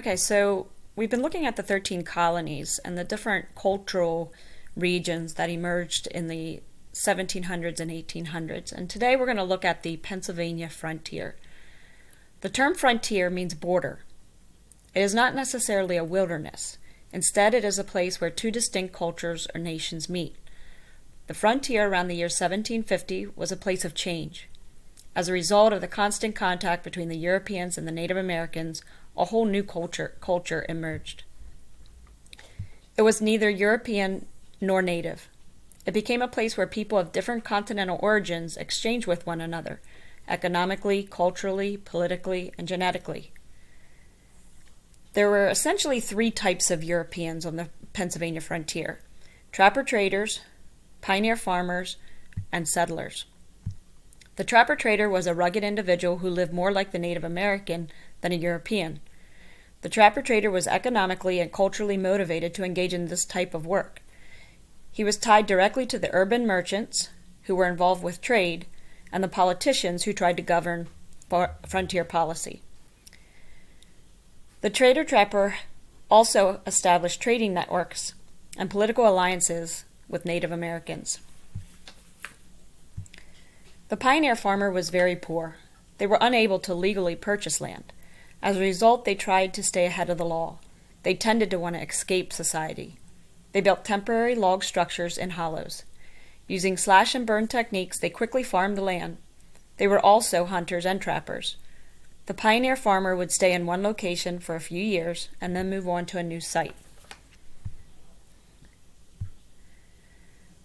Okay, so we've been looking at the 13 colonies and the different cultural regions that emerged in the 1700s and 1800s. And today we're going to look at the Pennsylvania frontier. The term frontier means border. It is not necessarily a wilderness. Instead, it is a place where two distinct cultures or nations meet. The frontier around the year 1750 was a place of change. As a result of the constant contact between the Europeans and the Native Americans, a whole new culture emerged. It was neither European nor native. It became a place where people of different continental origins exchanged with one another, economically, culturally, politically, and genetically. There were essentially three types of Europeans on the Pennsylvania frontier: trapper-traders, pioneer farmers, and settlers. The trapper-trader was a rugged individual who lived more like the Native American than a European. The trapper-trader was economically and culturally motivated to engage in this type of work. He was tied directly to the urban merchants, who were involved with trade, and the politicians who tried to govern frontier policy. The trader-trapper also established trading networks and political alliances with Native Americans. The pioneer farmer was very poor. They were unable to legally purchase land. As a result, they tried to stay ahead of the law. They tended to want to escape society. They built temporary log structures in hollows. Using slash and burn techniques, they quickly farmed the land. They were also hunters and trappers. The pioneer farmer would stay in one location for a few years and then move on to a new site.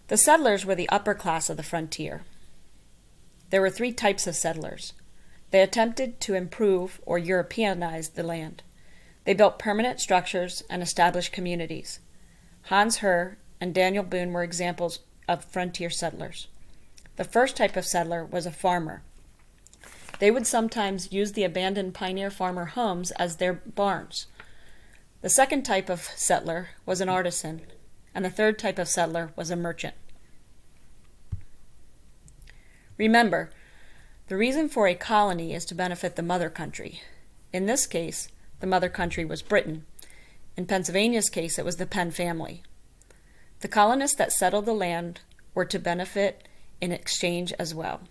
The settlers were the upper class of the frontier. There were three types of settlers. They attempted to improve or Europeanize the land. They built permanent structures and established communities. Hans Herr and Daniel Boone were examples of frontier settlers. The first type of settler was a farmer. They would sometimes use the abandoned pioneer farmer homes as their barns. The second type of settler was an artisan, and the third type of settler was a merchant. Remember, the reason for a colony is to benefit the mother country. In this case, the mother country was Britain. In Pennsylvania's case, it was the Penn family. The colonists that settled the land were to benefit in exchange as well.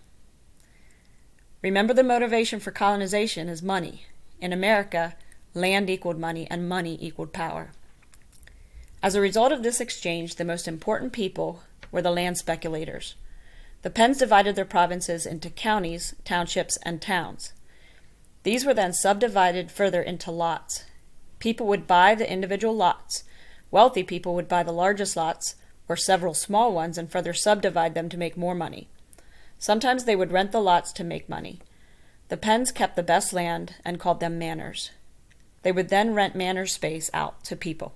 Remember, the motivation for colonization is money. In America, land equaled money and money equaled power. As a result of this exchange, the most important people were the land speculators. The Penns divided their provinces into counties, townships, and towns. These were then subdivided further into lots. People would buy the individual lots. Wealthy people would buy the largest lots, or several small ones, and further subdivide them to make more money. Sometimes they would rent the lots to make money. The Penns kept the best land and called them manors. They would then rent manor space out to people.